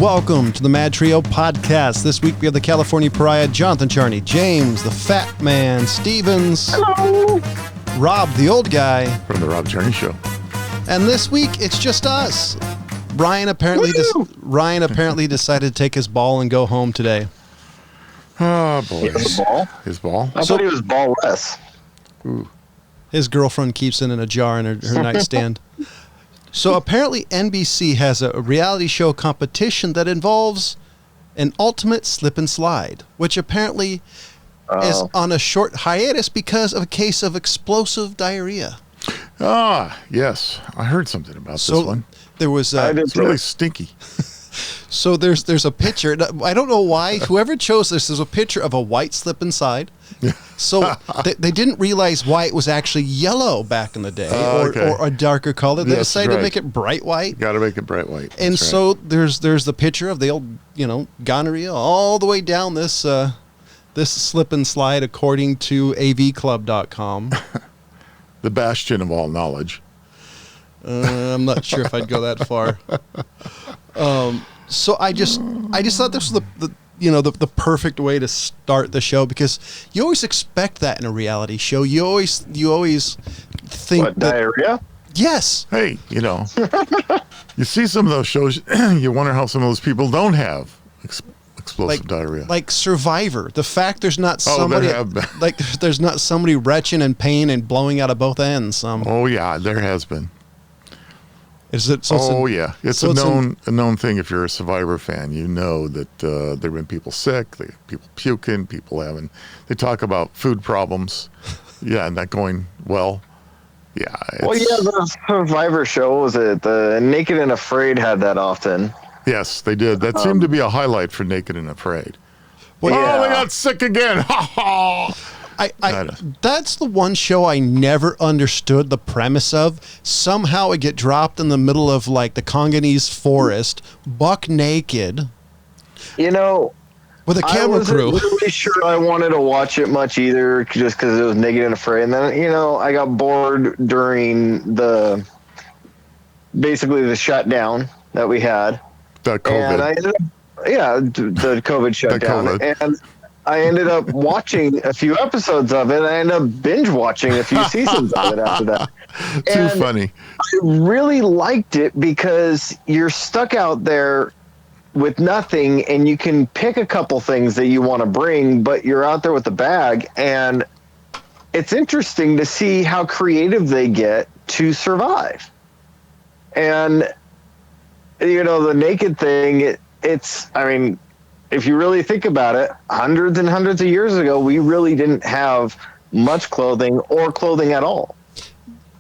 welcome to the MadTrio podcast. This week we have the California Pariah, Jonathan Charney, James, the Fat Man, Stevens, hello, Rob, the old guy, from the Rob Charney Show. And this week it's just us. Ryan apparently decided to take his ball and go home today. Oh boy, his ball. I His ball. thought he was ballless. Ooh. His girlfriend keeps it in a jar in her nightstand. So apparently NBC has a reality show competition that involves an ultimate slip and slide, which apparently is on a short hiatus because of a case of explosive diarrhea. Ah, yes. I heard something about this one. There was it's really stinky. So there's a picture. I don't know why. Whoever chose this, there's a picture of a white slip and slide. So they didn't realize why it was actually yellow back in the day, or a darker color. They decided to make it bright white. Got to make it bright white. And so there's the picture of the old gonorrhea all the way down this this slip and slide, according to avclub.com. The bastion of all knowledge. I'm not sure if I'd go that far. So I just thought this was the perfect way to start the show, because you always expect that in a reality show. You always think what, diarrhea? Yes. Hey, you see some of those shows, you wonder how some of those people don't have explosive diarrhea. Like Survivor. The fact there's not somebody there's not somebody retching in pain and blowing out of both ends. Oh yeah, there has been. Is it? It's a known thing. If you're a Survivor fan, you know that there've been people sick, people puking, people having. They talk about food problems, and that going well. Yeah. The Survivor show, was it the Naked and Afraid had that often? Yes, they did. That seemed to be a highlight for Naked and Afraid. Well, they got sick again. Ha ha. That's the one show I never understood the premise of. Somehow it get dropped in the middle of like the Congolese forest, buck naked. With a camera crew. I wasn't really sure I wanted to watch it much either, just because it was Naked and Afraid. And then I got bored during basically the shutdown that we had. The COVID. And I ended up, the COVID shutdown. And I ended up watching a few episodes of it. I ended up binge watching a few seasons of it after that. Too funny. I really liked it because you're stuck out there with nothing, and you can pick a couple things that you want to bring, but you're out there with the bag. And it's interesting to see how creative they get to survive. And, the naked thing, if you really think about it, hundreds and hundreds of years ago, we really didn't have much clothing or clothing at all.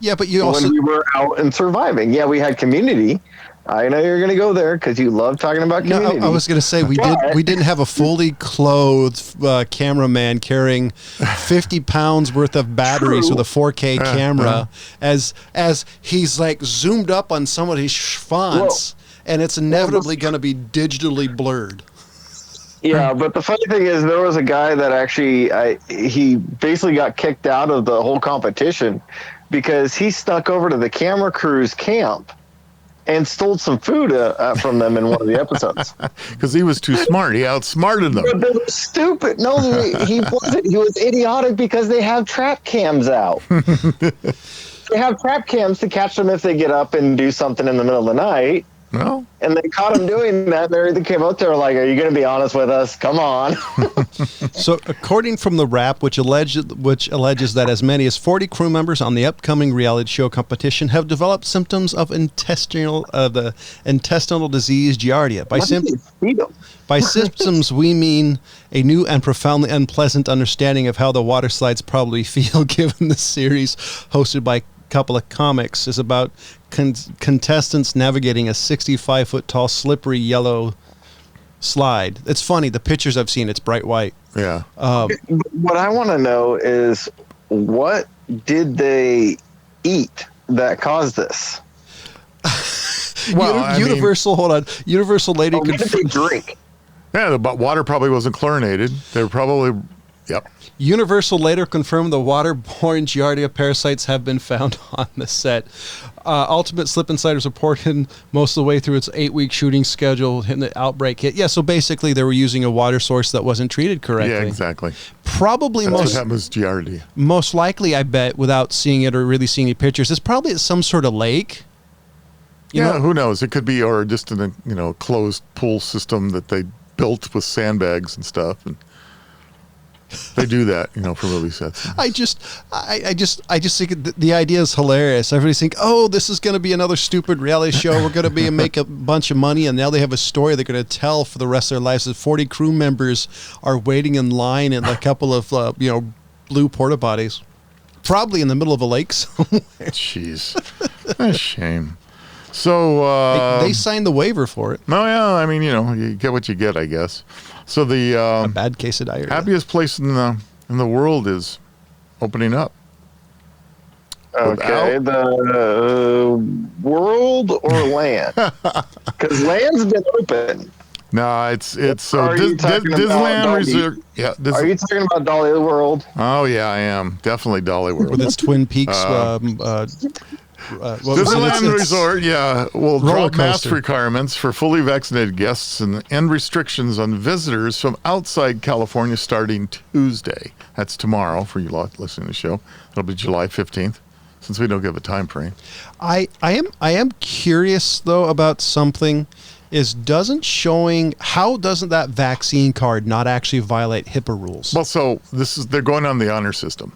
Yeah, but when we were out and surviving. Yeah, we had community. I know you're going to go there because you love talking about community. No, I was going to say we didn't have a fully clothed cameraman carrying 50 pounds worth of batteries with a 4K camera as he's like zoomed up on somebody's schwanz, and it's inevitably going to be digitally blurred. Yeah, but the funny thing is, there was a guy that actually he basically got kicked out of the whole competition because he snuck over to the camera crew's camp and stole some food from them in one of the episodes. Because he was too smart. He outsmarted them. But they were stupid. No, he wasn't. He was idiotic because they have trap cams out. They have trap cams to catch them if they get up and do something in the middle of the night. No. And they caught him doing that. They came out there like, "Are you going to be honest with us? Come on." So, according from the Wrap, which alleges that as many as 40 crew members on the upcoming reality show competition have developed symptoms of intestinal disease Giardia. By symptoms, we mean a new and profoundly unpleasant understanding of how the water slides probably feel, given the series hosted by couple of comics is about contestants navigating a 65-foot tall slippery yellow slide. It's funny, the pictures I've seen, it's bright white. Yeah. What I want to know is, what did they eat that caused this? Universal Lady what did they drink? Yeah, the water probably wasn't chlorinated. They were probably Yep. Universal later confirmed the waterborne Giardia parasites have been found on the set. Ultimate Slip Insiders reported most of the way through its 8-week shooting schedule and the outbreak hit. Yeah, so basically they were using a water source that wasn't treated correctly. Yeah, exactly. Probably That's what happens to Giardia. most likely, I bet, without seeing it or really seeing any pictures, it's probably at some sort of lake. You know? Who knows? It could be, or just in a closed pool system that they built with sandbags and stuff, and they do that, for movie sets. I just think the idea is hilarious. Everybody's thinking, oh, this is going to be another stupid reality show. We're going to make a bunch of money, and now they have a story they're going to tell for the rest of their lives. That 40 crew members are waiting in line in a couple of blue porta potties, probably in the middle of a lake somewhere. Jeez, a shame. So they signed the waiver for it. Oh yeah, I mean, you get what you get, I guess. So the A bad case of diarrhea. happiest place in the world is opening up. Okay, the world or land? Because land's been open. No, it's so Are you talking about Disneyland Dolly? Resort. Yeah, Are you talking about Dolly World? Oh yeah, I am definitely Dolly World. With its Twin Peaks. Disneyland Resort, will roller drop mask coaster. requirements for fully vaccinated guests and end restrictions on visitors from outside California starting Tuesday. That's tomorrow for you listening to the show. It'll be July 15th, since we don't give a time frame. I am curious though about something. How doesn't that vaccine card not actually violate HIPAA rules? Well, so they're going on the honor system.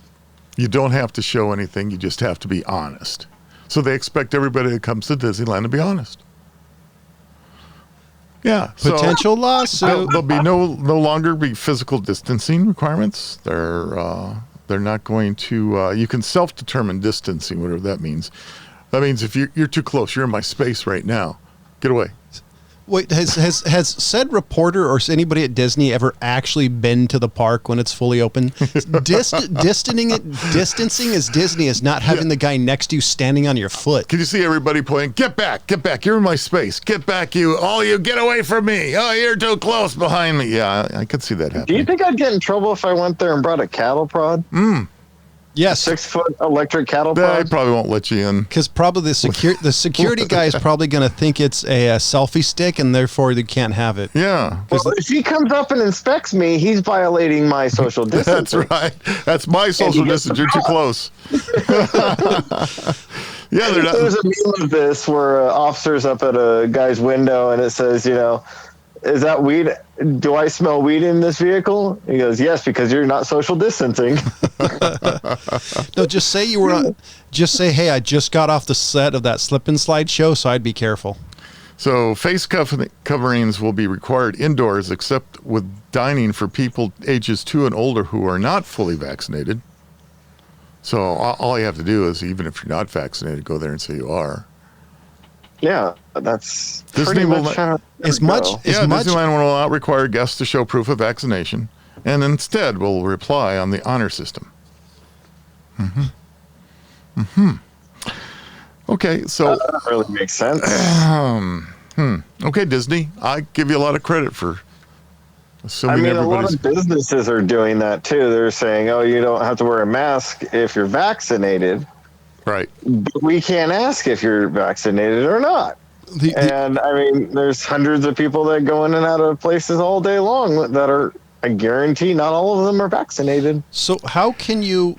You don't have to show anything. You just have to be honest. So they expect everybody that comes to Disneyland to be honest. Yeah. Potential lawsuit. There'll be no longer be physical distancing requirements. They're not going to. You can self-determine distancing, whatever that means. That means if you're too close, you're in my space right now. Get away. Wait, has said reporter or anybody at Disney ever actually been to the park when it's fully open? Distancing as Disney is not having the guy next to you standing on your foot. Can you see everybody pointing? Get back! Get back! You're in my space. Get back! You get away from me! Oh, you're too close behind me. Yeah, I could see that happening. Do you think I'd get in trouble if I went there and brought a cattle prod? Yes. 6-foot electric cattle They prod? probably won't let you in. Because probably the security guy is probably going to think it's a selfie stick, and therefore they can't have it. Yeah. Well, if he comes up and inspects me, he's violating my social distance. That's right. That's my social distance. You're too close. Yeah, they're not. There's a meme of this where officer's up at a guy's window and it says, is that weed? Do I smell weed in this vehicle? He goes, yes, because you're not social distancing. No, just say hey, I just got off the set of that slip and slide show, so I'd be careful. So face coverings will be required indoors, except with dining for people ages 2 and older who are not fully vaccinated. So all you have to do is, even if you're not vaccinated, go there and say you are. Yeah, that's Disney pretty will much let- how Disneyland will not require guests to show proof of vaccination, and instead will rely on the honor system. Okay, so that really makes sense. okay, Disney, I give you a lot of credit for assuming a lot everybody's. of businesses are doing that too. They're saying, oh, you don't have to wear a mask if you're vaccinated. Right. But we can't ask if you're vaccinated or not. And there's hundreds of people that go in and out of places all day long that are, I guarantee, not all of them are vaccinated. So how can you,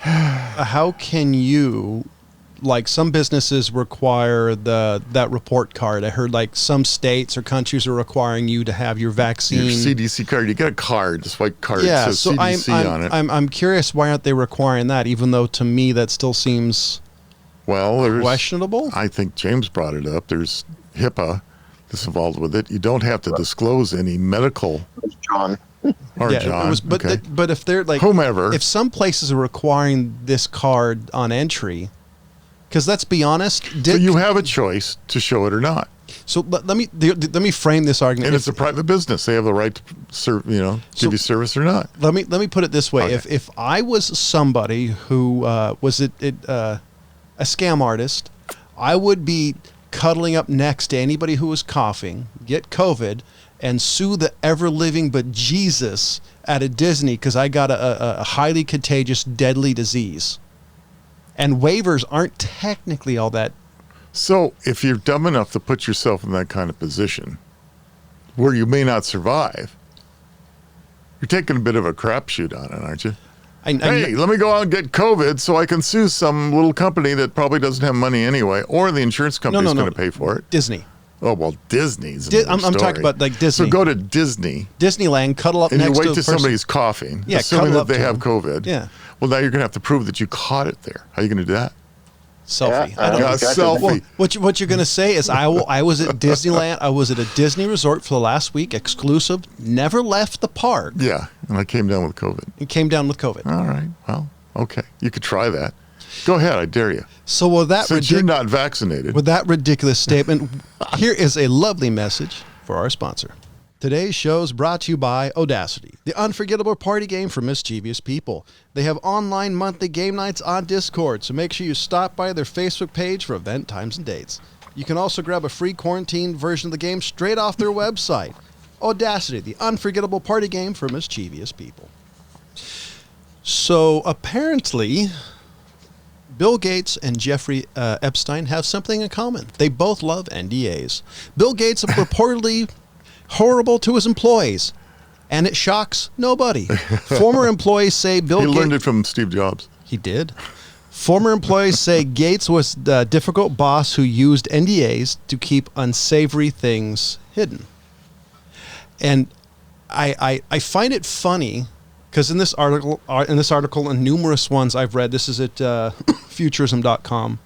like some businesses require that report card? I heard like some states or countries are requiring you to have your vaccine. Your CDC card. You get a card, this white card. Yeah, It says so CDC on it. I'm curious, why aren't they requiring that? Even though to me that still seems there's questionable. I think James brought it up. There's HIPAA that's involved with it. You don't have to disclose any medical. John. Or Yeah, John. it was, but okay. but if they're like Whomever. if some places are requiring this card on entry, because let's be honest, So you have a choice to show it or not. So let me frame this argument. And it's a private business. They have the right to serve, give you service or not. Let me put it this way: Okay. if I was somebody who was a scam artist, I would be cuddling up next to anybody who was coughing, get COVID, and sue the ever-living bejesus out of Disney because I got a highly contagious, deadly disease. And waivers aren't technically all that. So if you're dumb enough to put yourself in that kind of position where you may not survive, you're taking a bit of a crapshoot on it, aren't you? Hey, let me go out and get COVID so I can sue some little company that probably doesn't have money anyway, or the insurance company's going to pay for it. Disney. Oh, well, Disney's I'm talking about like Disney. So go to Disney. Disneyland, cuddle up and next to you wait till somebody's coughing, assuming that they have COVID. Yeah. Well, now you're going to have to prove that you caught it there. How are you going to do that? Selfie. Yeah, selfie. Well, what you're going to say is I was at Disneyland. I was at a Disney resort for the last week, exclusive, never left the park. Yeah, and I came down with COVID. It came down with COVID. All right. Well, okay. You could try that. Go ahead. I dare you. So with that Since you're not vaccinated. With that ridiculous statement, here is a lovely message for our sponsor. Today's show is brought to you by Audacity, the unforgettable party game for mischievous people. They have online monthly game nights on Discord, so make sure you stop by their Facebook page for event times and dates. You can also grab a free quarantine version of the game straight off their website. Audacity, the unforgettable party game for mischievous people. So apparently, Bill Gates and Jeffrey Epstein have something in common. They both love NDAs. Bill Gates reportedly horrible to his employees, and it shocks nobody. Former employees say Bill Gates... He learned it from Steve Jobs. He did. Former employees say Gates was the difficult boss who used NDAs to keep unsavory things hidden. And I find it funny because in this article and numerous ones I've read, this is at futurism.com,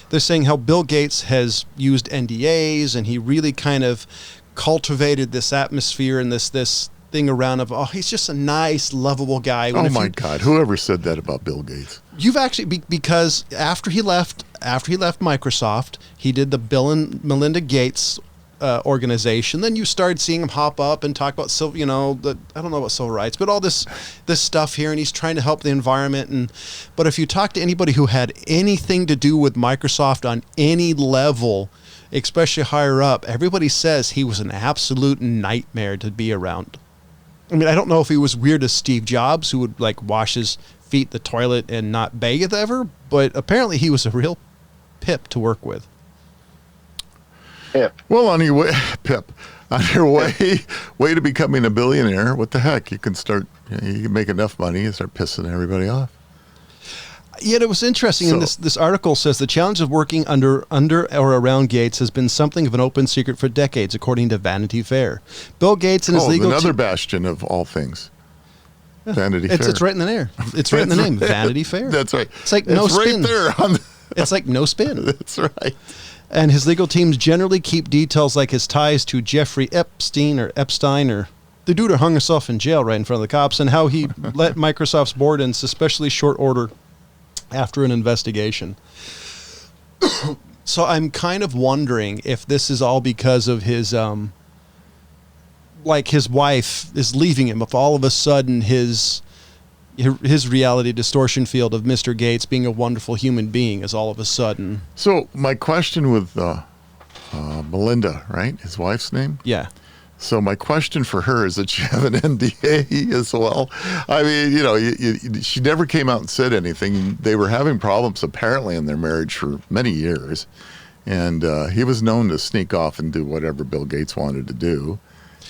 they're saying how Bill Gates has used NDAs and he really kind of cultivated this atmosphere and this thing around of, oh, he's just a nice, lovable guy. Oh my God! Whoever said that about Bill Gates? You've actually because after he left Microsoft, he did the Bill and Melinda Gates organization. Then you started seeing him hop up and talk about I don't know about civil rights, but all this stuff here, and he's trying to help the environment. But if you talk to anybody who had anything to do with Microsoft on any level, especially higher up, everybody says he was an absolute nightmare to be around. I mean, I don't know if he was weird as Steve Jobs, who would like wash his feet in the toilet and not bathe ever, but apparently he was a real pip to work with. Pip. Well, on your way, Pip, on your way to becoming a billionaire, what the heck? You can make enough money and start pissing everybody off. Yet it was interesting, and this article says the challenge of working under or around Gates has been something of an open secret for decades, according to Vanity Fair. Bill Gates and his legal another bastion of all things. Yeah. Vanity Fair. It's right in the name. It's right in the name, Vanity Fair. That's right. It's like no spin. Right there. It's like no spin. That's right. And his legal teams generally keep details like his ties to Jeffrey Epstein or the dude who hung himself in jail right in front of the cops, and how he let Microsoft's board in suspiciously short order after an investigation. So I'm kind of wondering if this is all because of his, like his wife is leaving him. If all of a sudden his reality distortion field of Mr. Gates being a wonderful human being is all of a sudden. So my question with Melinda, right? His wife's name? Yeah. So my question for her is that she have an NDA as well. I mean, she never came out and said anything. They were having problems apparently in their marriage for many years. And he was known to sneak off and do whatever Bill Gates wanted to do.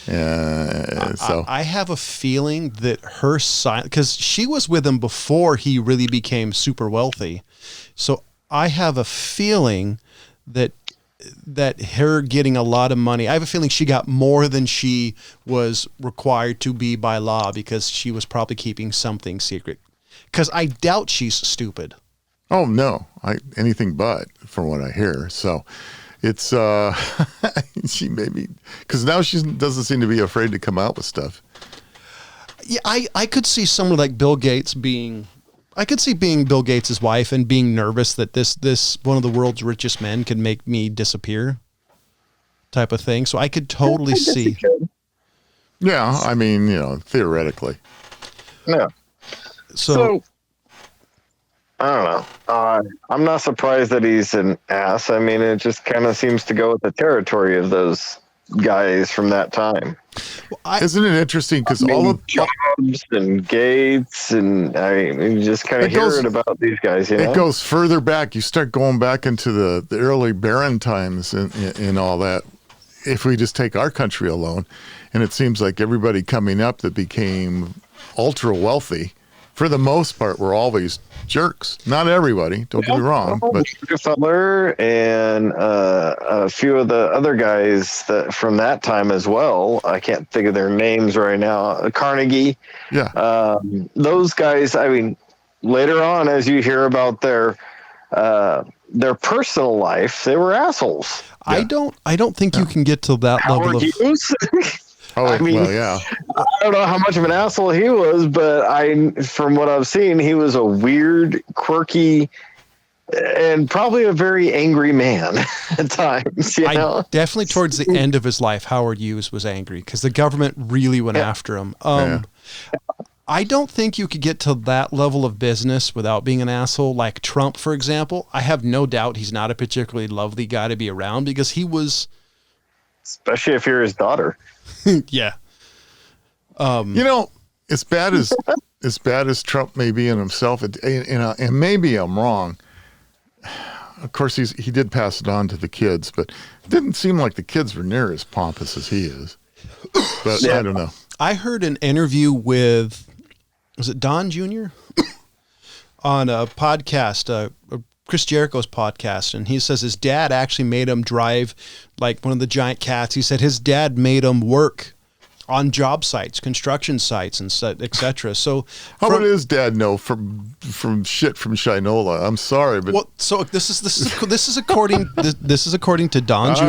So I have a feeling that her side, because she was with him before he really became super wealthy. So I have a feeling that her getting a lot of money, I have a feeling she got more than she was required to be by law because she was probably keeping something secret. Because I doubt she's stupid. Oh, no. Anything but, from what I hear. So it's, she maybe, because now she doesn't seem to be afraid to come out with stuff. Yeah, I could see someone like Bill Gates being Bill Gates' wife and being nervous that this one of the world's richest men could make me disappear type of thing. So I could totally see. Yeah, I mean, theoretically. Yeah. So I don't know. I'm not surprised that he's an ass. I mean, it just kind of seems to go with the territory of those guys from that time. Isn't it interesting? Because all of Jobs and Gates, and you just kind of hear it about these guys. You know? It goes further back. You start going back into the early barren times and all that. If we just take our country alone, and it seems like everybody coming up that became ultra wealthy, for the most part, were always jerks. Not everybody, don't get me wrong, but Rockefeller and a few of the other guys from that time as well. I can't think of their names right now. Carnegie. Yeah. Those guys. I mean, later on, as you hear about their personal life, they were assholes. Yeah. I don't think you can get to that level of. Hughes? I mean, well, yeah. I don't know how much of an asshole he was, but from what I've seen, he was a weird, quirky, and probably a very angry man at times. You know? Definitely towards the end of his life, Howard Hughes was angry because the government really went after him. I don't think you could get to that level of business without being an asshole. Like Trump, for example, I have no doubt he's not a particularly lovely guy to be around because he was. Especially if you're his daughter. Yeah. You know, as bad as Trump may be in himself, and maybe I'm wrong. Of course, he did pass it on to the kids, but it didn't seem like the kids were near as pompous as he is. But yeah. I don't know. I heard an interview with, was it Don Jr.? on a podcast, Chris Jericho's podcast, and he says his dad actually made him drive like one of the giant cats. He said his dad made him work on job sites, construction sites, and etc. So, how would his dad know from shit from Shinola? I'm sorry, but so this is according this is according to Don Jr.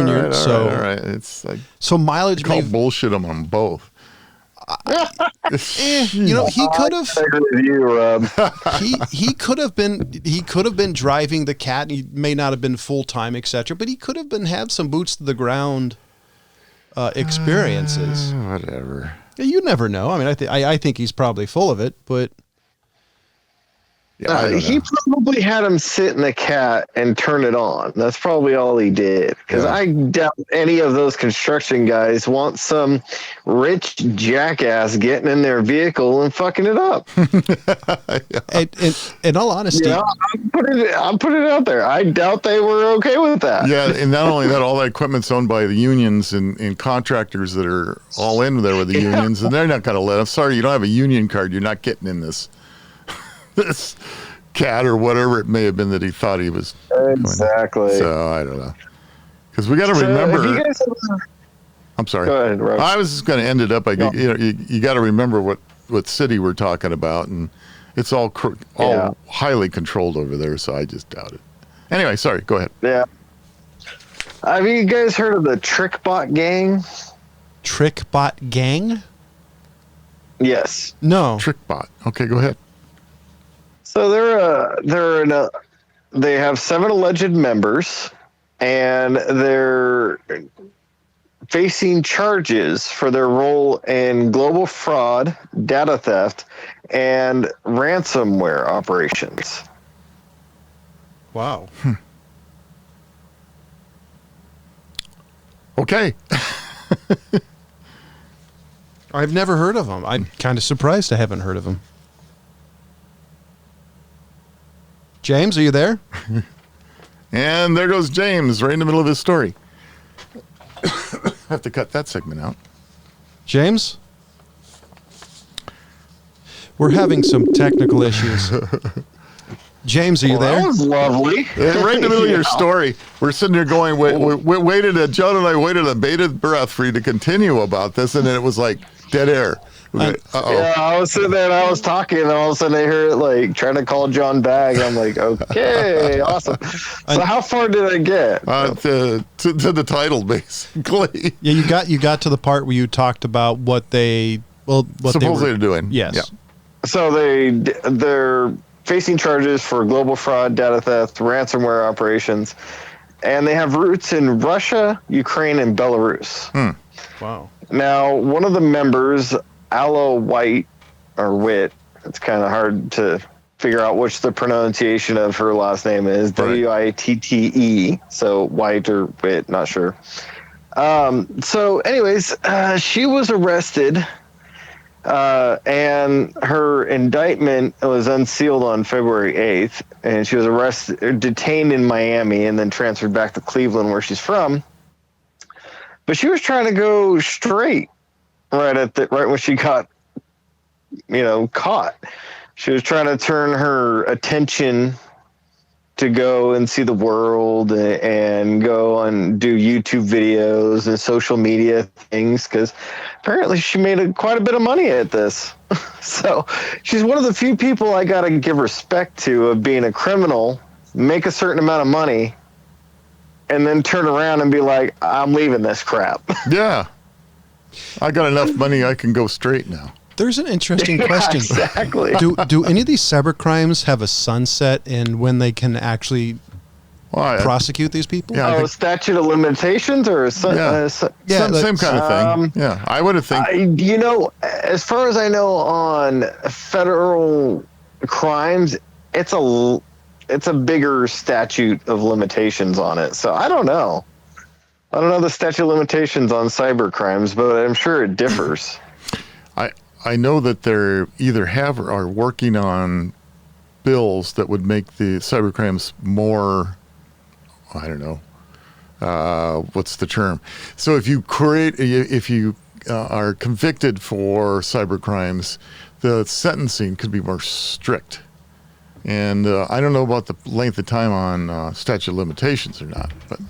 All right. It's like so mileage. Call bullshit him on both. You know, he could have. He could have been driving the cat. He may not have been full time, etc. But he could have been had some boots to the ground experiences. Whatever. You never know. I mean, I think he's probably full of it, but. Yeah, he probably had him sit in the cat and turn it on. That's probably all he did. Because I doubt any of those construction guys want some rich jackass getting in their vehicle and fucking it up. In all honesty, I'm putting it out there. I doubt they were okay with that. Yeah, and not only that, all that equipment's owned by the unions and contractors that are all in there with the unions, and they're not going to let them. Sorry, you don't have a union card. You're not getting in this cat or whatever it may have been that he thought he was exactly. So I don't know, because we got to remember. I'm sorry. Go ahead, Rob. I was just going to end it up. You got to remember what city we're talking about, and it's all highly controlled over there. So I just doubt it. Anyway, sorry. Go ahead. Yeah. Have you guys heard of the Trickbot gang? Trickbot gang? Yes. No. Trickbot. Okay, go ahead. So they have 7 alleged members, and they're facing charges for their role in global fraud, data theft, and ransomware operations. Wow. Okay. I've never heard of them. I'm kind of surprised I haven't heard of them. James, are you there? And there goes James, right in the middle of his story. I have to cut that segment out. James? We're having some technical issues. James, are you there? That was lovely. Right in the middle of your story, we're sitting there going, John and I waited a bated breath for you to continue about this, and then it was like dead air. Yeah, I was sitting there and I was talking, and all of a sudden I heard it like trying to call John back. I'm like, okay, awesome. So how far did I get? To the title, basically. Yeah, you got to the part where you talked about what they supposedly are doing. Yes. Yeah. So they're facing charges for global fraud, data theft, ransomware operations, and they have roots in Russia, Ukraine, and Belarus. Wow. Now, one of the members, Aloe White, or Witt, it's kind of hard to figure out which the pronunciation of her last name is, Right. Witte, so White or Witt, not sure. So, anyways, she was arrested, and her indictment was unsealed on February 8th, and she was detained in Miami, and then transferred back to Cleveland, where she's from. But she was trying to go straight right when she got, caught. She was trying to turn her attention to go and see the world and go and do YouTube videos and social media things, because apparently she made quite a bit of money at this. So she's one of the few people I got to give respect to of being a criminal, make a certain amount of money, and then turn around and be like, I'm leaving this crap. Yeah. I got enough money I can go straight now. There's an interesting question. Exactly. Do any of these cyber crimes have a sunset in when they can actually prosecute these people? Yeah, statute of limitations or same kind of thing. Yeah, I would have think. As far as I know, on federal crimes, it's a bigger statute of limitations on it. So I don't know. I don't know the statute of limitations on cyber crimes, but I'm sure it differs. I know that they're either have or are working on bills that would make the cyber crimes more, I don't know, what's the term? So if you are convicted for cyber crimes, the sentencing could be more strict. And I don't know about the length of time on statute of limitations or not. But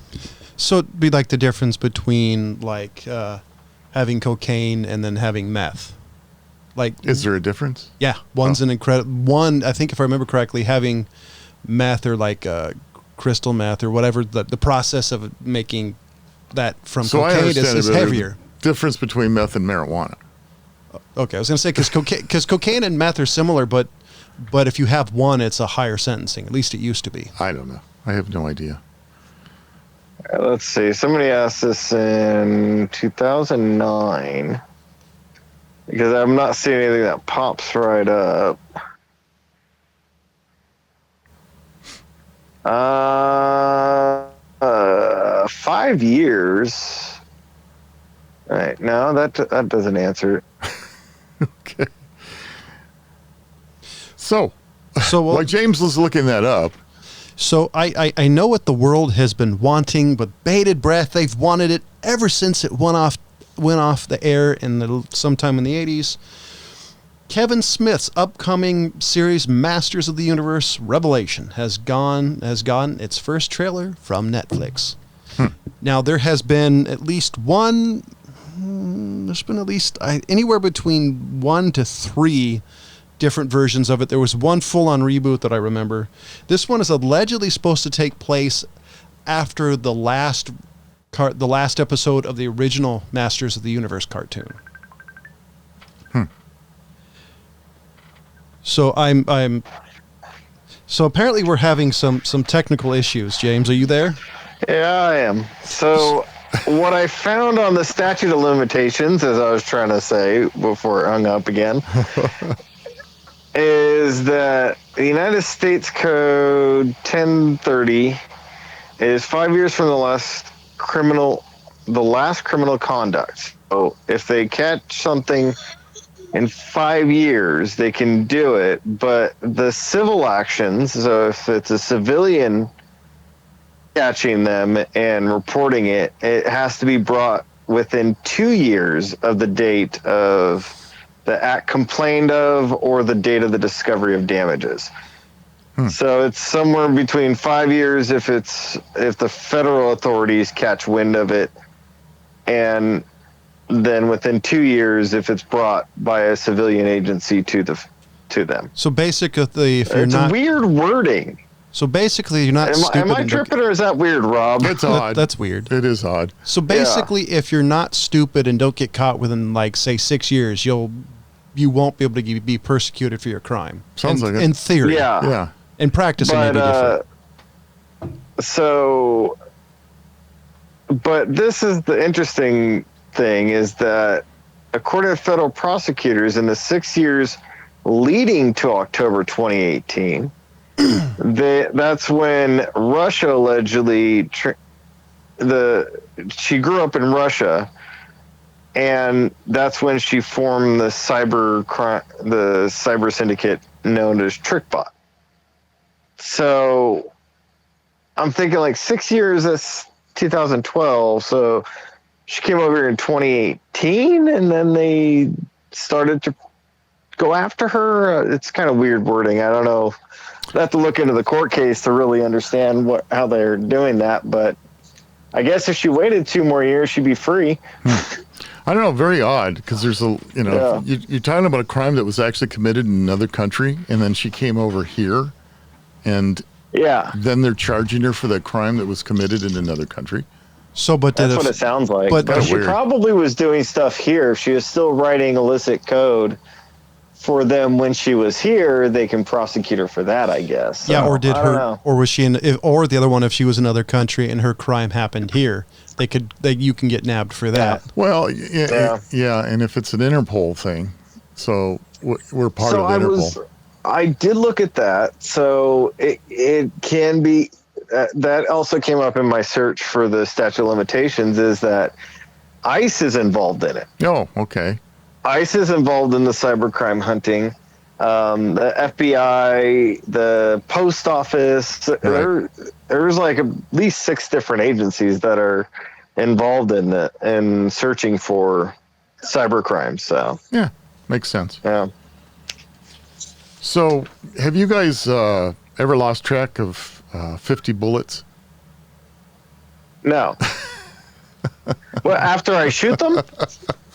so it'd be like the difference between having cocaine and then having meth. Is there a difference? Yeah, one's an incredible one. I think if I remember correctly, having meth or crystal meth or whatever, the process of making that from cocaine is heavier. Difference between meth and marijuana. Okay, I was going to say because cocaine and meth are similar, but if you have one, it's a higher sentencing. At least it used to be. I don't know. I have no idea. Let's see. Somebody asked this in 2009. Because I'm not seeing anything that pops right up. 5 years. All right, no, that doesn't answer it. Okay. So while James was looking that up. So I know what the world has been wanting with bated breath. They've wanted it ever since it went off the air sometime in the 80s. Kevin Smith's upcoming series Masters of the Universe Revelation has gotten its first trailer from Netflix. Now there has been at least anywhere between 1 to 3 different versions of it. There was one full-on reboot that I remember. This one is allegedly supposed to take place after the last episode of the original Masters of the Universe cartoon. So so apparently we're having some technical issues. James, are you there? Yeah, I am. So what I found on the statute of limitations, as I was trying to say before it hung up again, is that the United States Code 1030 is 5 years from the last criminal conduct. So if they catch something in 5 years, they can do it. But the civil actions, so if it's a civilian catching them and reporting it, it has to be brought within 2 years of the date of the act complained of or the date of the discovery of damages. So it's somewhere between 5 years if the federal authorities catch wind of it, and then within 2 years if it's brought by a civilian agency to them. So basically, it's weird wording. So basically, you're not stupid. Am I tripping, or is that weird, Rob? It's odd. That's weird. It is odd. So basically, if you're not stupid and don't get caught within, say, 6 years, you won't be able to be persecuted for your crime. Sounds like it. In theory. Yeah. In practice, it may be different. But this is the interesting thing, is that according to federal prosecutors, in the 6 years leading to October 2018, that's when Russia allegedly she grew up in Russia, and that's when she formed the cyber syndicate known as Trickbot. So I'm thinking like 6 years. That's 2012. So she came over here in 2018, and then they started to go after her. It's kind of weird wording. I don't know. I have to look into the court case to really understand how they're doing that. But I guess if she waited 2 more years, she'd be free. I don't know. Very odd, because there's you're talking about a crime that was actually committed in another country, and then she came over here, and then they're charging her for the crime that was committed in another country. So, but that's what it sounds like. But she probably was doing stuff here. If she was still writing illicit code for them when she was here, they can prosecute her for that, I guess. So, yeah, or did her, or was she or the other one? If she was in another country and her crime happened here, you can get nabbed for that. Yeah. Well, yeah, and if it's an Interpol thing, so we're part of Interpol. I did look at that, so it can be. That also came up in my search for the statute of limitations, is that ICE is involved in it. Oh, okay. ICE is involved in the cybercrime hunting. The FBI, the post office, right. There's like at least 6 different agencies that are involved in it and searching for cybercrime. So yeah, makes sense. Yeah. So have you guys ever lost track of 50 bullets? No. Well, after I shoot them?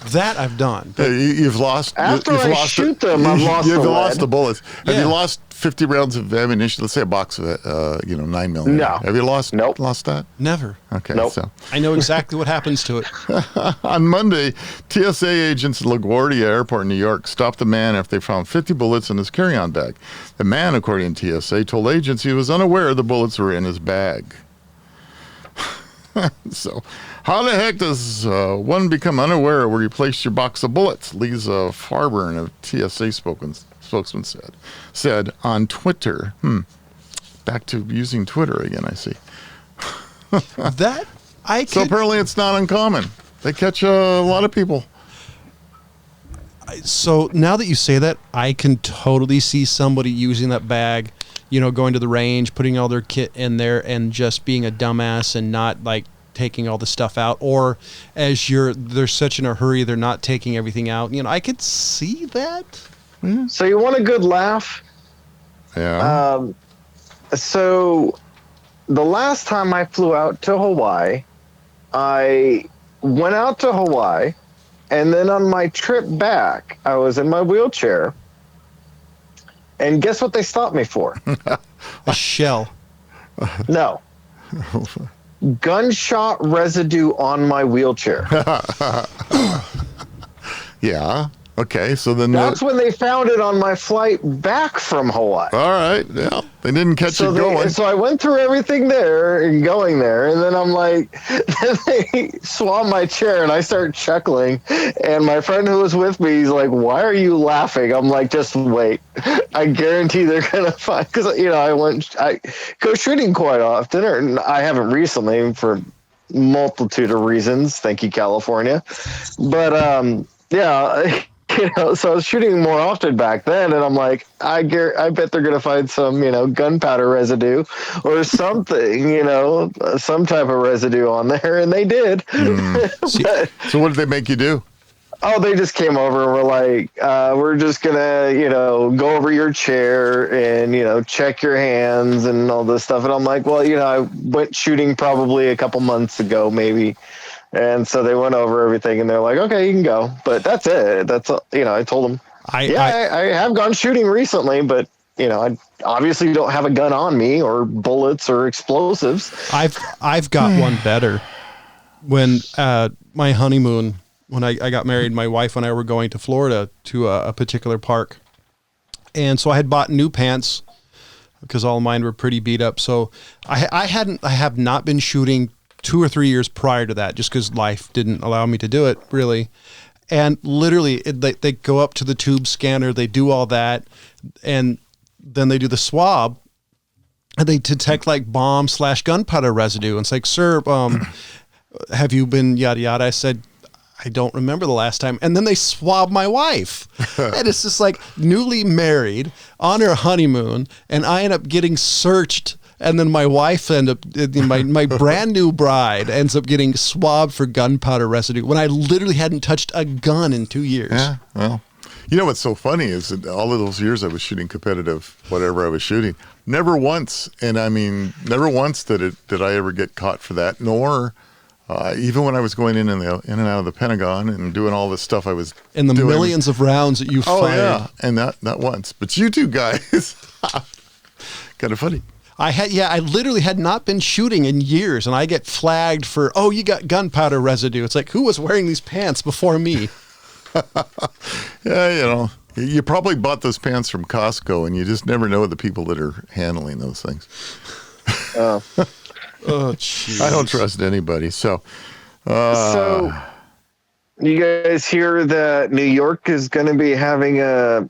That I've done. You've lost. After I shoot them, I've lost. You've lost the bullets. Have you lost 50 rounds of ammunition? Let's say a box of 9mm. No. Have you lost? Nope. Lost that? Never. Okay. Nope. So I know exactly what happens to it. on Monday, TSA agents at LaGuardia Airport in New York stopped the man after they found 50 bullets in his carry-on bag. The man, according to TSA, told agents he was unaware the bullets were in his bag. So, how the heck does one become unaware where you place your box of bullets? Lisa Farburn, a TSA spokesman said on Twitter. Back to using Twitter again, I see. So apparently it's not uncommon. They catch a lot of people. So now that you say that, I can totally see somebody using that bag, going to the range, putting all their kit in there, and just being a dumbass and not like taking all the stuff out. Or as they're such in a hurry, they're not taking everything out. I could see that. Yeah. So you want a good laugh? Yeah. So the last time I flew out to Hawaii, I went out to Hawaii, and then on my trip back, I was in my wheelchair. And guess what they stopped me for? A shell. No. Gunshot residue on my wheelchair. Yeah. Okay. So then that's when they found it on my flight back from Hawaii. All right. Yeah. They didn't catch it going. So I went through everything there and going there, and then I'm like, then they swab my chair, and I start chuckling. And my friend who was with me, he's like, "Why are you laughing?" I'm like, "Just wait. I guarantee they're gonna find." Because I go shooting quite often, or I haven't recently for multitude of reasons. Thank you, California. But yeah. So I was shooting more often back then, and I'm like, I bet they're gonna find some, gunpowder residue or something, some type of residue on there, and they did. So what did they make you do? Oh, they just came over and were like, we're just gonna, go over your chair and, check your hands and all this stuff. And I'm like, well, I went shooting probably a couple months ago, maybe. And so they went over everything, and they're like, okay, you can go. But that's it. That's, I told them, I have gone shooting recently, but, I obviously don't have a gun on me or bullets or explosives. I've got one better. When my honeymoon, when I got married, my wife and I were going to Florida to a particular park. And so I had bought new pants because all mine were pretty beat up. So I have not been shooting 2 or 3 years prior to that, just because life didn't allow me to do it, really. And literally, they go up to the tube scanner, they do all that, and then they do the swab. and they detect like bomb/gunpowder residue. And it's like, sir, have you been yada yada? I said, I don't remember the last time. And then they swab my wife. And it's just like newly married on her honeymoon. And I end up getting searched. And then my wife my brand new bride ends up getting swabbed for gunpowder residue when I literally hadn't touched a gun in 2 years. Yeah, well, you know what's so funny is that all of those years I was shooting competitive, whatever I was shooting, never once, and I mean, never once did I ever get caught for that, nor even when I was going in and out of the Pentagon and doing all this stuff I was in the doing, millions of rounds that you fired. Oh, yeah, and not once. But you two guys, kind of funny. I literally had not been shooting in years, and I get flagged for, oh, you got gunpowder residue. It's like, who was wearing these pants before me? Yeah, you know, you probably bought those pants from Costco, and you just never know the people that are handling those things. Oh, jeez. I don't trust anybody. So you guys hear that New York is going to be having a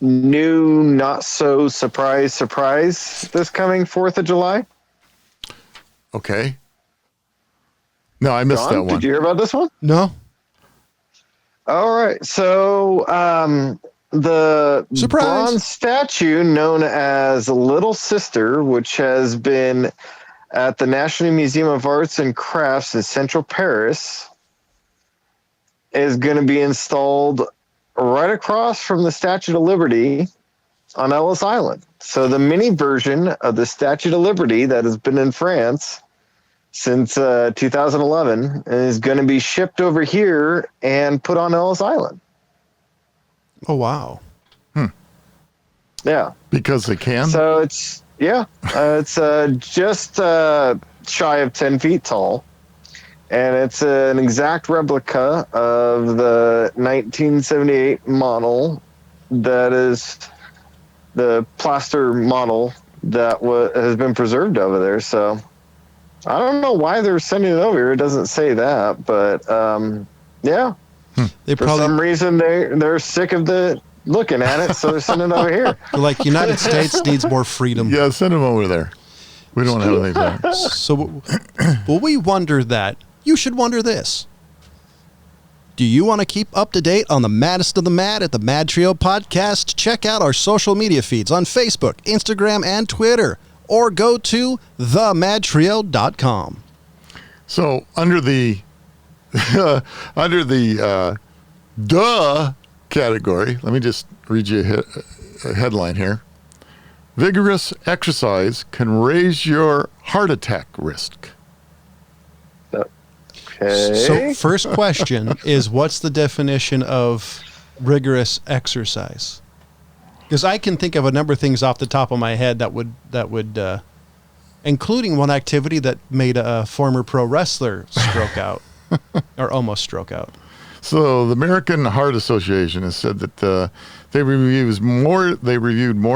new not so surprise this coming 4th of July? Okay. No, I missed John, that one. Did you hear about this one? No. All right. So the Surprise. bronze statue known as Little Sister, which has been at the National Museum of Arts and Crafts in Central Paris, is going to be installed right across from the Statue of Liberty on Ellis Island. So the mini version of the Statue of Liberty that has been in France since 2011 is going to be shipped over here and put on Ellis Island. Oh, wow. Yeah. Because they can? So it's just shy of 10 feet tall. And it's an exact replica of the 1978 model that is the plaster model that has been preserved over there. So I don't know why they're sending it over here. It doesn't say that, but yeah. For some reason, they're sick of looking at it, so they're sending it over here. Like, United States needs more freedom. Yeah, send them over there. We don't have anything there. So, well, we wonder that. You should wonder this. Do you want to keep up to date on the maddest of the mad at the MadTrio podcast? Check out our social media feeds on Facebook, Instagram, and Twitter, or go to themadtrio.com. So under the duh category, let me just read you a headline here. Vigorous exercise can raise your heart attack risk. Okay. So first question is, what's the definition of rigorous exercise? Because I can think of a number of things off the top of my head that would including one activity that made a former pro wrestler stroke out or almost stroke out. So the American Heart Association has said that they reviewed more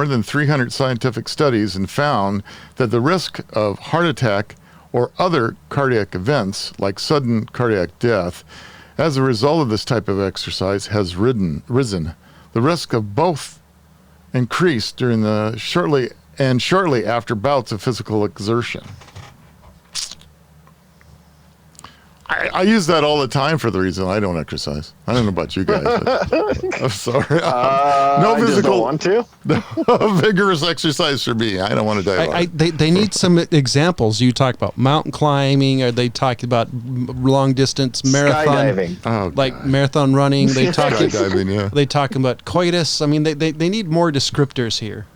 than 300 scientific studies and found that the risk of heart attack or other cardiac events like sudden cardiac death as a result of this type of exercise has risen. The risk of both increased during shortly after bouts of physical exertion. I use that all the time for the reason I don't exercise. I don't know about you guys, but I'm sorry. No I just don't want to. No vigorous exercise for me. I don't want to die. They need some examples. You talk about mountain climbing, or they talk about long distance marathon, skydiving, like marathon running. They talk skydiving, yeah. They talk about coitus. I mean, they need more descriptors here.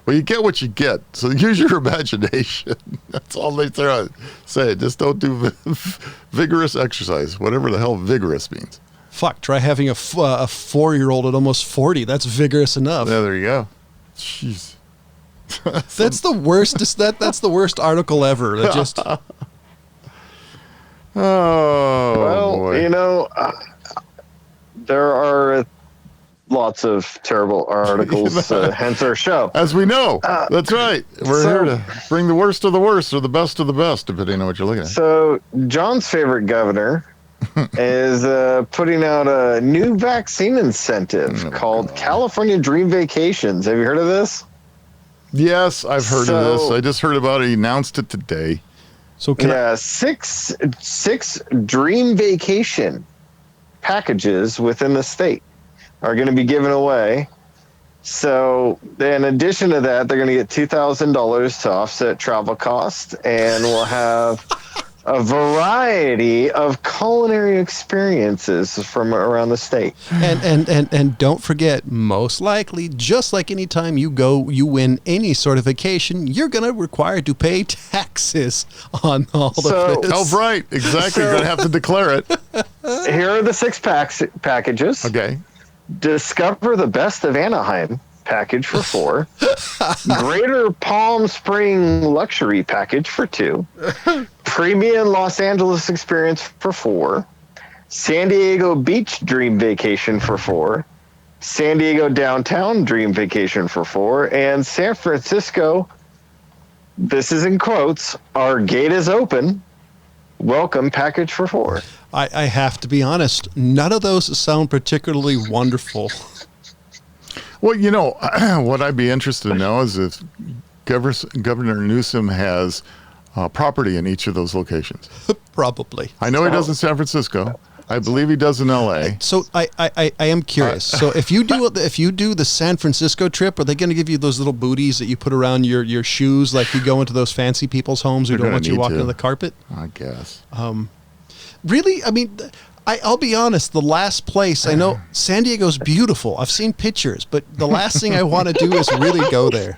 Well, you get what you get, so use your imagination. That's all they say. Just don't do vigorous exercise, whatever the hell vigorous means. Fuck, try having a 4-year-old at almost 40. That's vigorous enough. Yeah, there you go. Jeez. That's the worst. That's the worst article ever. That just. Well, boy. you know, there are lots of terrible articles, hence our show. As we know. That's right. We're here to bring the worst of the worst or the best of the best, depending on what you're looking at. So John's favorite governor is putting out a new vaccine incentive called California Dream Vacations. Have you heard of this? Yes, I've heard of this. I just heard about it. He announced it today. So six dream vacation packages within the state are going to be given away. So in addition to that, they're going to get $2,000 to offset travel costs, and we'll have a variety of culinary experiences from around the state. And don't forget, most likely, just like any time you win any sort of vacation, you're going to require to pay taxes on all of this. Oh, right. Exactly. You're going to have to declare it. Here are the 6 packages. Okay. Discover the Best of Anaheim package for 4. Greater Palm Spring Luxury package for 2. Premium Los Angeles Experience for 4. San Diego Beach Dream Vacation for 4. San Diego Downtown Dream Vacation for 4. And San Francisco, this is in quotes, our gate is open, welcome package for 4. I have to be honest, none of those sound particularly wonderful. Well, what I'd be interested to know is if Governor Newsom has property in each of those locations. Probably. I know he does in San Francisco. I believe he does in L.A. So I am curious. So if you do the San Francisco trip, are they going to give you those little booties that you put around your shoes, like you go into those fancy people's homes who don't want you walking on the carpet? I guess. Really? I mean, I'll be honest. The last place I know, San Diego's beautiful. I've seen pictures, but the last thing I want to do is really go there.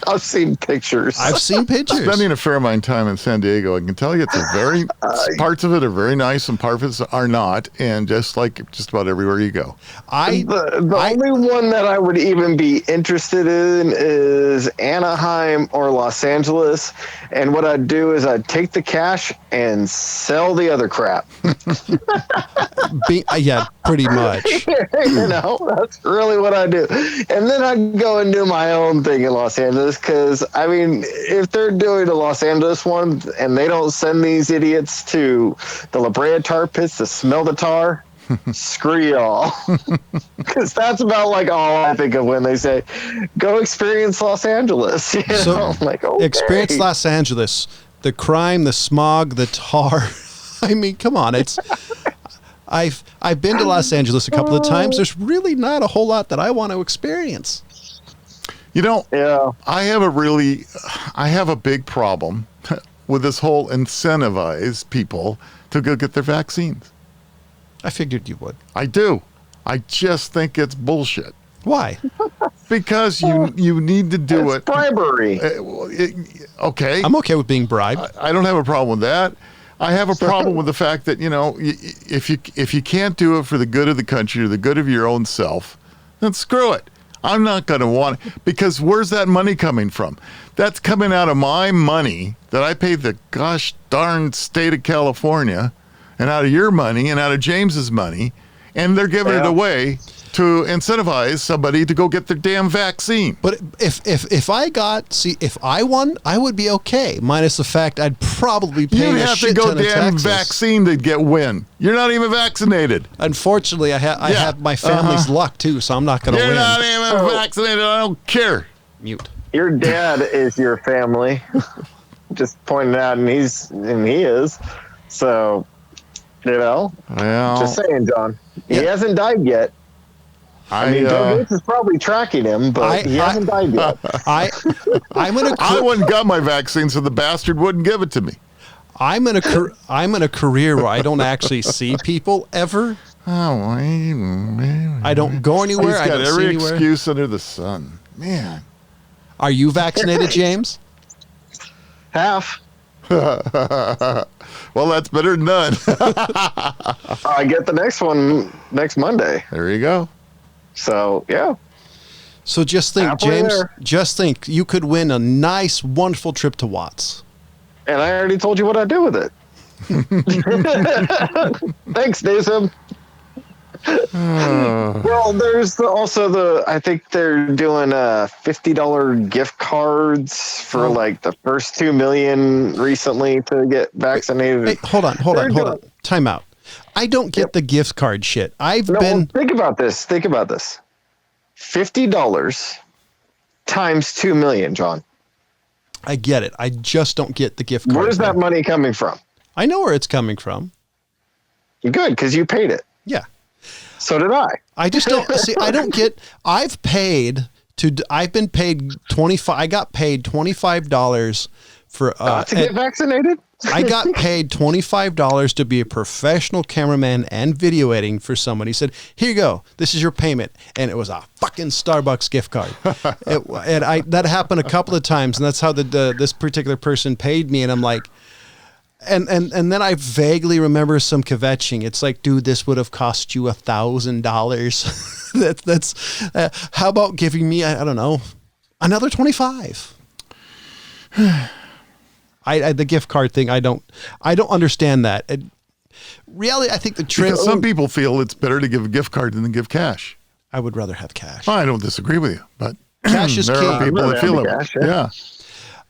I've seen pictures. Spending a fair amount of time in San Diego, I can tell you parts of it are very nice and parts of it are not, and just about everywhere you go. The only one that I would even be interested in is Anaheim or Los Angeles, and what I'd do is I'd take the cash and sell the other crap. Yeah, pretty much. That's really what I do. And then I'd go and do my own thing in Los Angeles, because, I mean, if they're doing a Los Angeles one and they don't send these idiots to the La Brea tar pits to smell the tar, screw y'all. Because that's about all I think of when they say, go experience Los Angeles. I'm like, okay. Experience Los Angeles. The crime, the smog, the tar. I mean, come on. I've been to Los Angeles a couple of times. There's really not a whole lot that I want to experience. Yeah. I have a big problem with this whole incentivize people to go get their vaccines. I figured you would. I do. I just think it's bullshit. Why? Because you need to do it. Bribery. Okay. I'm okay with being bribed. I don't have a problem with that. I have a problem with the fact that, if you can't do it for the good of the country or the good of your own self, then screw it. I'm not going to want it, because where's that money coming from? That's coming out of my money that I paid the gosh darn state of California, and out of your money and out of James's money, and they're giving it away to incentivize somebody to go get their damn vaccine. But if I won, I would be okay. Minus the fact I'd probably pay You'd have to go damn vaccine to get win. You're not even vaccinated. Unfortunately, I have my family's luck too, so I'm not going to win. You're not even vaccinated. I don't care. Mute. Your dad is your family. Just pointing out, and he is. So, well, just saying, John. He hasn't died yet. I mean, Bill Gates is probably tracking him, but he hasn't died yet. I wouldn't got my vaccine, so the bastard wouldn't give it to me. I'm in a career where I don't actually see people ever. I don't go anywhere. He's got every anywhere. excuse under the sun. Man. Are you vaccinated, James? Half. Well, that's better than none. I get the next one next Monday. There you go. So, yeah. So just think, James, just think you could win a nice, wonderful trip to Watts. And I already told you what I do with it. Thanks, Newsom. Well, there's I think they're doing $50 gift cards for the first 2 million recently to get vaccinated. Hey, hold on. Time out. I don't get the gift card shit. Think about this. $50 times 2 million, John. I get it. I just don't get the gift card. Where's that money coming from? I know where it's coming from. Good, because you paid it. Yeah. So did I. I just don't see. I don't get. I've been paid 25. I got paid $25 for to get vaccinated. I got paid $25 to be a professional cameraman and video editing for someone. He said, "Here you go. This is your payment," and it was a fucking Starbucks gift card. That happened a couple of times, and that's how this particular person paid me. And I'm like. And then I vaguely remember some kvetching. It's like, dude, this would have cost you $1,000. that's how about giving me, I don't know, another 25? The gift card thing, I don't understand that. Really, I think the trick. Because some people feel it's better to give a gift card than to give cash. I would rather have cash. I don't disagree with you, but cash is there king. are people that feel it. Yeah.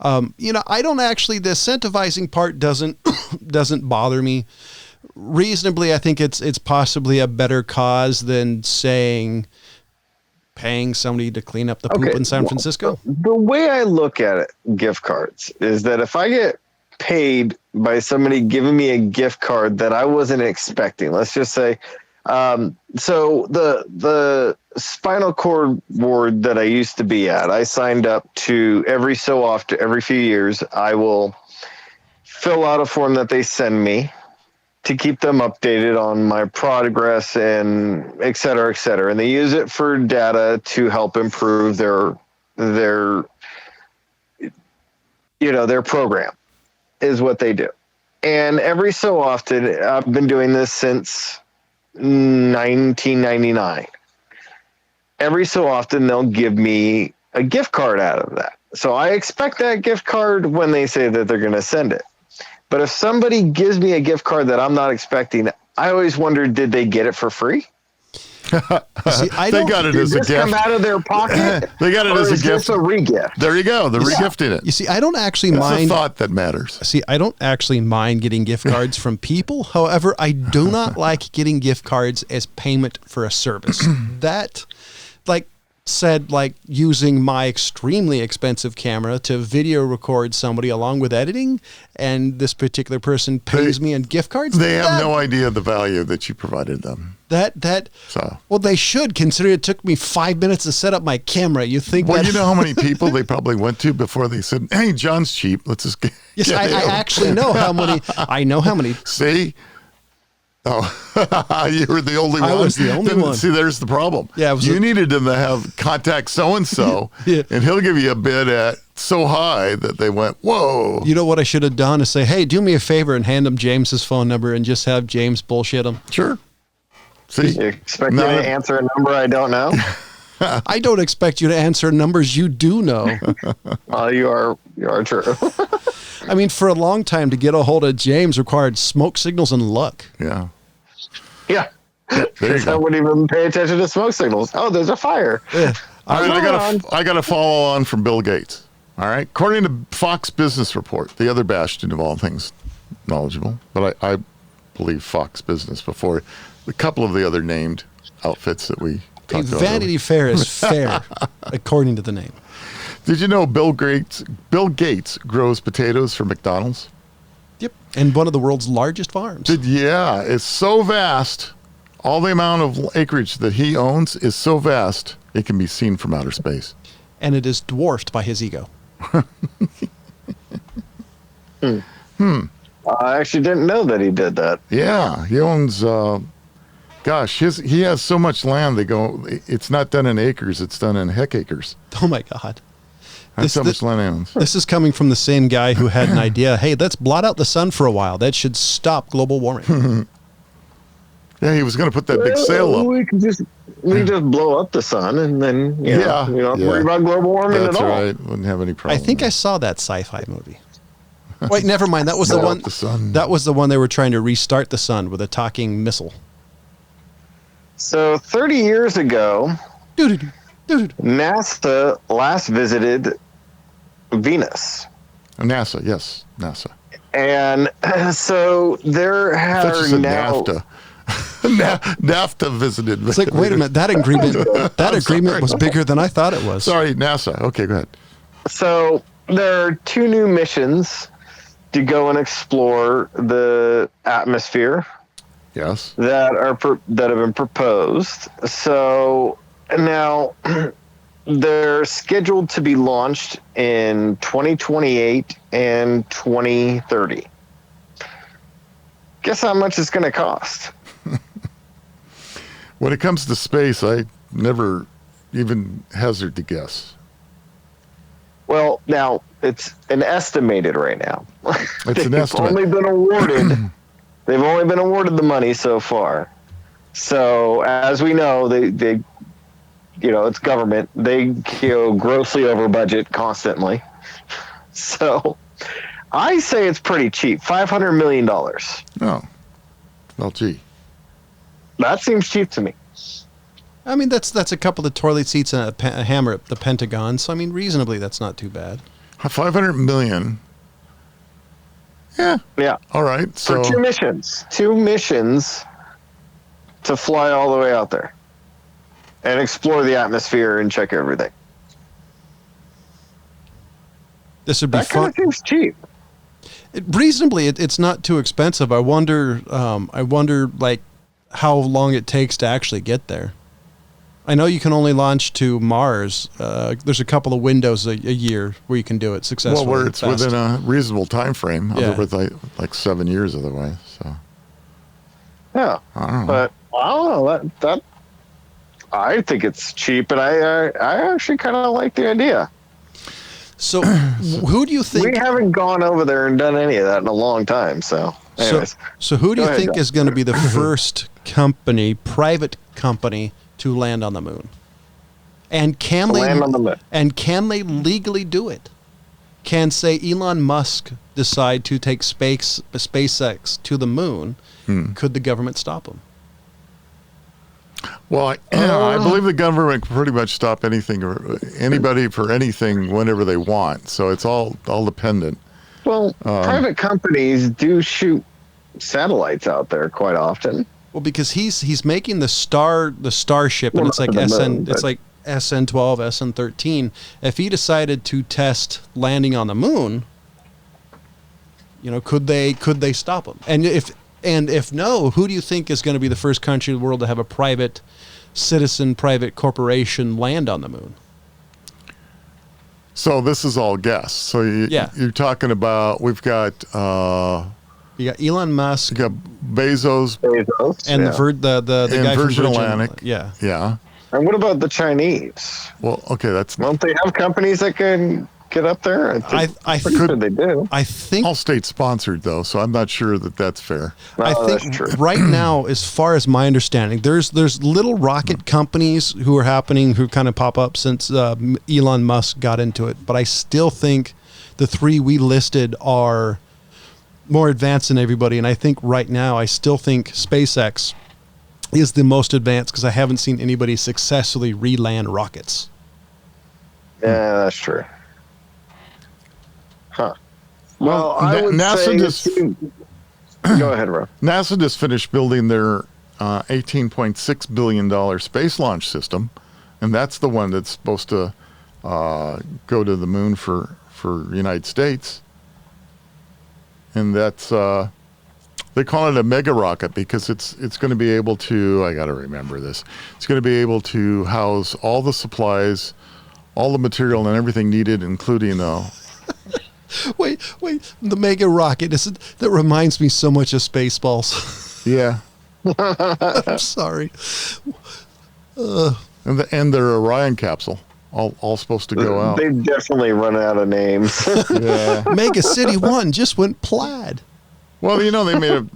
I don't actually, the incentivizing part doesn't bother me. Reasonably, I think it's possibly a better cause than paying somebody to clean up the poop in San Francisco. The way I look at it, gift cards, is that if I get paid by somebody giving me a gift card that I wasn't expecting, let's just say, so the spinal cord ward that I used to be at, I signed up to every so often, every few years, I will fill out a form that they send me to keep them updated on my progress and et cetera, et cetera. And they use it for data to help improve their program is what they do. And every so often, I've been doing this since 1999. Every so often they'll give me a gift card out of that. So I expect that gift card when they say that they're going to send it. But if somebody gives me a gift card that I'm not expecting, I always wonder, did they get it for free? See, they got it as a gift. Come out of their pocket? They got it as a gift. It's a re-gift. There you go. They're regifting it. You see, I don't actually That's mind. the thought that matters. See, I don't actually mind getting gift cards from people. However, I do not like getting gift cards as payment for a service. That, like using my extremely expensive camera to video record somebody along with editing, and this particular person pays me in gift cards. They have no idea the value that you provided them. Well, they should, consider it took me 5 minutes to set up my camera. You think? Well, you know how many people they probably went to before they said, "Hey, John's cheap. Let's just get." Yes, I actually know how many. I know how many. See. Oh, you were the only one. I was the only one. See, there's the problem. Yeah, you needed them to have contact so-and-so, and he'll give you a bid at so high that they went, whoa. You know what I should have done is say, hey, do me a favor and hand him James's phone number and just have James bullshit him. Sure. See, you expect me to answer a number I don't know? I don't expect you to answer numbers you do know. Well, you are true. I mean, for a long time, to get a hold of James required smoke signals and luck. Yeah. Yeah. Because I wouldn't even pay attention to smoke signals. Oh, there's a fire. Yeah. I got to follow on from Bill Gates. All right. According to Fox Business Report, the other bastion of all things knowledgeable, but I believe Fox Business before a couple of the other named outfits that we talked about. Vanity Fair is fair, according to the name. Did you know Bill Gates grows potatoes for McDonald's? Yep. And one of the world's largest farms. Yeah, it's so vast. All the amount of acreage that he owns is so vast, it can be seen from outer space. And it is dwarfed by his ego. I actually didn't know that he did that. Yeah, he owns, he has so much land, they go, it's not done in acres, it's done in hectares. Oh my God. That's how much land he owns. This is coming from the same guy who had an idea. Hey, let's blot out the sun for a while. That should stop global warming. Yeah, he was going to put that big sail up. We can just blow up the sun, and then you don't worry about global warming at all. That's right. Wouldn't have any problem. I think I saw that sci-fi movie. Wait, never mind. That was the one. The sun. That was the one they were trying to restart the sun with a talking missile. So 30 years ago, NASA last visited Venus. NASA, yes, NASA. And so there are now NAFTA. NAFTA visited. It's like, wait a minute, that agreement was bigger than I thought it was. Sorry, NASA. Okay, go ahead. So there are 2 new missions to go and explore the atmosphere. Yes. That have been proposed. So now they're scheduled to be launched in 2028 and 2030. Guess how much it's going to cost? When it comes to space, I never even hazard to guess. Well, now it's an estimated right now. It's an estimate. They've only been awarded the money so far. So as we know, they it's government. They go grossly over budget constantly. So I say it's pretty cheap. $500 million. Oh, well, gee. That seems cheap to me. I mean, that's a couple of toilet seats and a hammer at the Pentagon. So I mean, reasonably, that's not too bad. 500 million. Yeah. Yeah. All right. So for 2 missions. 2 missions to fly all the way out there and explore the atmosphere and check everything. This would be that fun. That kind of seems cheap. Reasonably, it's not too expensive. I wonder, like, how long it takes to actually get there. I know you can only launch to Mars. There's a couple of windows a year where you can do it successfully. Well, where it's fast. within a reasonable time frame. Yeah. Otherwise, like 7 years otherwise. So. Yeah. I don't know. But I don't know. That I think it's cheap, and I actually kind of like the idea. So, who do you think? We haven't gone over there and done any of that in a long time. So, anyways. So who do you think John. is going to be the first private company to land on the moon? And can they land on the moon? And can they legally do it? Can, say, Elon Musk decide to take SpaceX to the moon? Could the government stop him? Well, I believe the government can pretty much stop anything or anybody for anything whenever they want. So it's all dependent. Well, private companies do shoot satellites out there quite often. Well, because he's making the Starship, and it's like SN12, SN13. If he decided to test landing on the moon, could they stop him? And if no, who do you think is going to be the first country in the world to have a private corporation land on the moon? So this is all guess. So you're talking about, we've got you got Elon Musk, you got Bezos and the guy Virgin from Atlantic. Yeah. And what about the Chinese? Well, okay, don't they have companies that can get up there? I think they do. I think all state sponsored though, so I'm not sure that's fair. I think that's true. Right now, as far as my understanding, there's little rocket companies who kind of pop up since Elon Musk got into it, but I still think the 3 we listed are more advanced than everybody, and I think right now I still think SpaceX is the most advanced because I haven't seen anybody successfully re-land rockets. Yeah, that's true. Huh. Well, I would NASA say go ahead, Rob. NASA just finished building their $18.6 billion space launch system, and that's the one that's supposed to go to the moon for United States. And that's they call it a mega rocket because it's going to be able to, I got to remember this, it's going to be able to house all the supplies, all the material and everything needed, including Wait, the mega rocket, that reminds me so much of Spaceballs. Yeah. I'm sorry. And their Orion capsule, all supposed to go out. They've definitely run out of names. Yeah. Mega City 1 just went plaid. Well, they made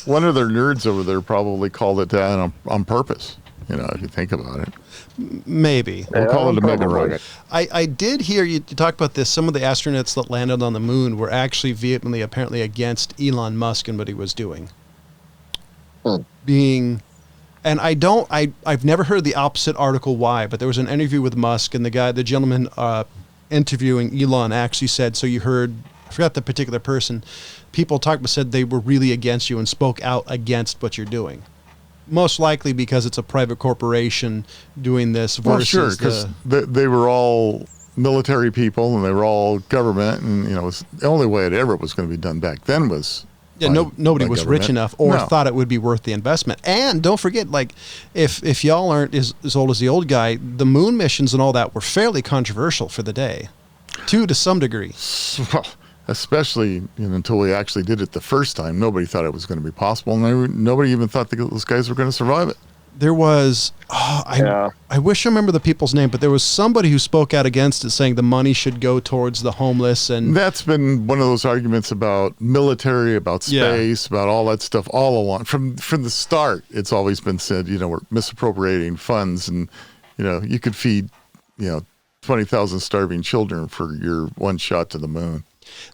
one of their nerds over there probably called it that on purpose, if you think about it. Maybe. We'll call it a mega rocket. I did hear you talk about this. Some of the astronauts that landed on the moon were actually vehemently, apparently, against Elon Musk and what he was doing. And I've never heard the opposite article why, but there was an interview with Musk, and the gentleman interviewing Elon actually said, so you heard, I forgot the particular person, people said they were really against you and spoke out against what you're doing. most likely because it's a private corporation doing this versus well, sure, because they were all military people and they were all government, and it was the only way it ever was going to be done back then was nobody was rich enough or thought it would be worth the investment. And don't forget, like, if y'all aren't as old as the old guy, the moon missions and all that were fairly controversial for the day, too, to some degree. Well, especially until we actually did it the first time, nobody thought it was going to be possible, and nobody even thought those guys were going to survive it. There was, I wish I remember the people's name, but there was somebody who spoke out against it, saying the money should go towards the homeless. And that's been one of those arguments about military, about space, about all that stuff all along. From the start, it's always been said, we're misappropriating funds, and, you could feed, 20,000 starving children for your one shot to the moon.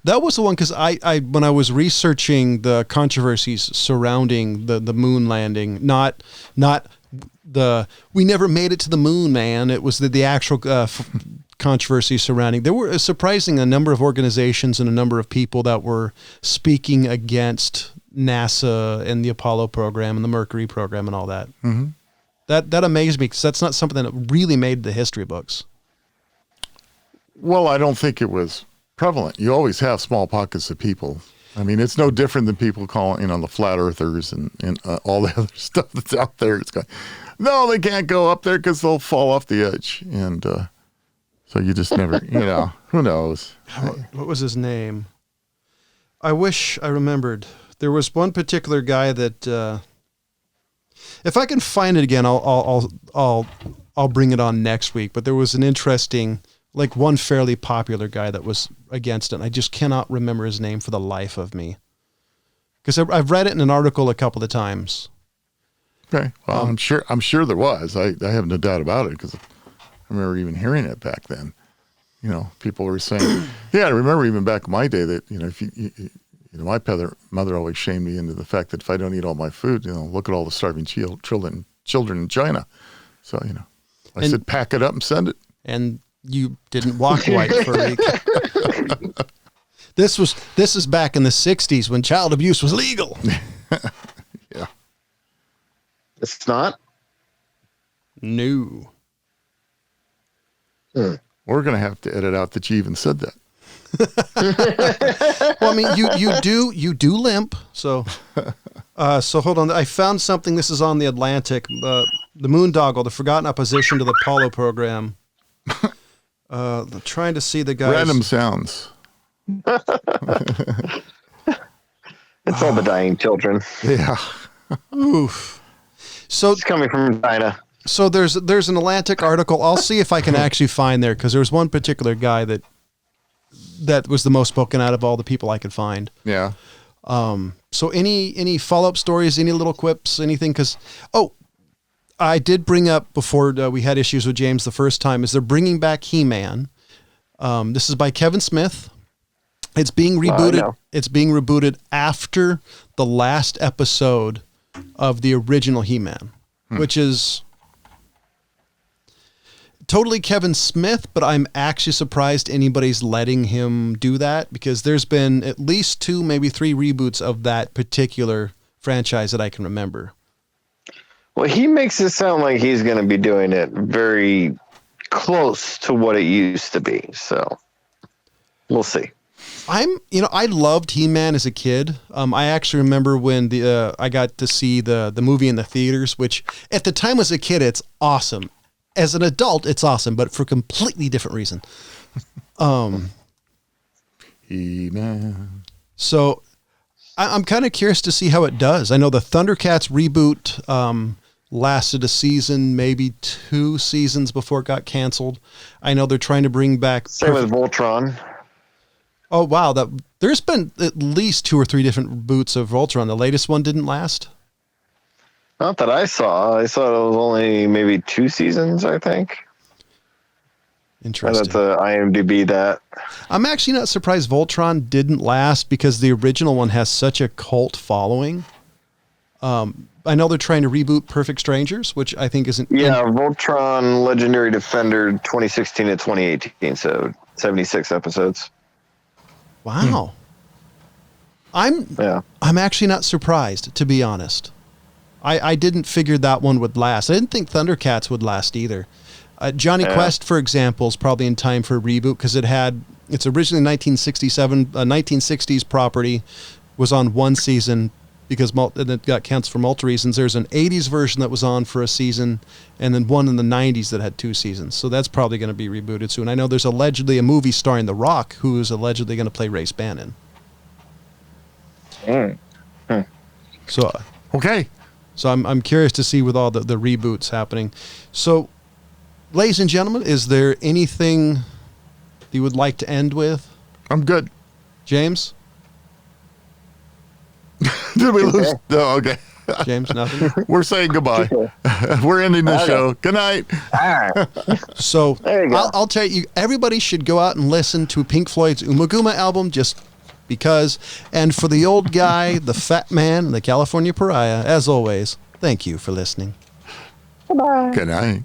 That was the one, because I when I was researching the controversies surrounding the moon landing, not the we never made it to the moon, man. It was the actual controversy surrounding. There were a number of organizations and a number of people that were speaking against NASA and the Apollo program and the Mercury program and all that. Mm-hmm. That amazed me, because that's not something that really made the history books. Well, I don't think it was prevalent. You always have small pockets of people. I mean, it's no different than people calling, the flat earthers and all the other stuff that's out there. It's going, no, they can't go up there because they'll fall off the edge. And so you just never, who knows? What was his name? I wish I remembered. There was one particular guy that, if I can find it again, I'll bring it on next week. But there was an interesting, like, one fairly popular guy that was against it. And I just cannot remember his name for the life of me, because I've read it in an article a couple of times. Okay. Well, I'm sure there was. I have no doubt about it, because I remember even hearing it back then. People were saying, yeah, I remember even back in my day that, if my mother always shamed me into the fact that if I don't eat all my food, look at all the starving children in China. So, I said, pack it up and send it. And you didn't walk white for a week. This is back in the 60s when child abuse was legal. Yeah. It's not? No. Hmm. We're going to have to edit out that you even said that. Well, I mean, you do limp. So hold on. I found something. This is on the Atlantic. The Moondoggle, the forgotten opposition to the Apollo program. Trying to see the guys. Random sounds. It's all the dying children. Yeah. Oof. So it's coming from China. So there's an Atlantic article. I'll see if I can actually find there, because there was one particular guy that was the most spoken out of all the people I could find. Yeah. So any follow-up stories, any little quips, anything? Because I did bring up before we had issues with James the first time, is they're bringing back He-Man. This is by Kevin Smith. It's being rebooted. It's being rebooted after the last episode of the original He-Man, which is totally Kevin Smith, but I'm actually surprised anybody's letting him do that, because there's been at least 2, maybe 3 reboots of that particular franchise that I can remember. Well, he makes it sound like he's going to be doing it very close to what it used to be. So we'll see. I loved He-Man as a kid. I actually remember when I got to see the movie in the theaters, which at the time as a kid, it's awesome. As an adult, it's awesome, but for a completely different reason. He-Man. So I'm kind of curious to see how it does. I know the Thundercats reboot lasted a season, maybe 2 seasons before it got canceled. I know they're trying to bring back... Same with Voltron. Oh, wow. There's been at least 2 or 3 different reboots of Voltron. The latest one didn't last? Not that I saw. I saw it was only maybe 2 seasons, I think. Interesting. That's a IMDb that. I'm actually not surprised Voltron didn't last, because the original one has such a cult following. I know they're trying to reboot Perfect Strangers, which I think isn't... Yeah, Voltron Legendary Defender 2016 to 2018, so 76 episodes. Wow. I'm actually not surprised, to be honest. I didn't figure that one would last. I didn't think Thundercats would last either. Johnny Quest, for example, is probably in time for a reboot because it's originally 1967, 1960s property, was on one season because and it got canceled for multiple reasons. There's an 80s version that was on for a season, and then one in the 90s that had 2 seasons. So that's probably going to be rebooted soon. I know there's allegedly a movie starring The Rock who is allegedly going to play Race Bannon. So okay. So I'm curious to see with all the reboots happening. So, ladies and gentlemen, is there anything you would like to end with? I'm good. James? Did we lose? No, okay. James, nothing? We're saying goodbye. We're ending the show. Good night. So, There you go. I'll tell you, everybody should go out and listen to Pink Floyd's Umaguma album just because. And for the old guy, the fat man, the California pariah, as always, thank you for listening. Bye-bye. Good night.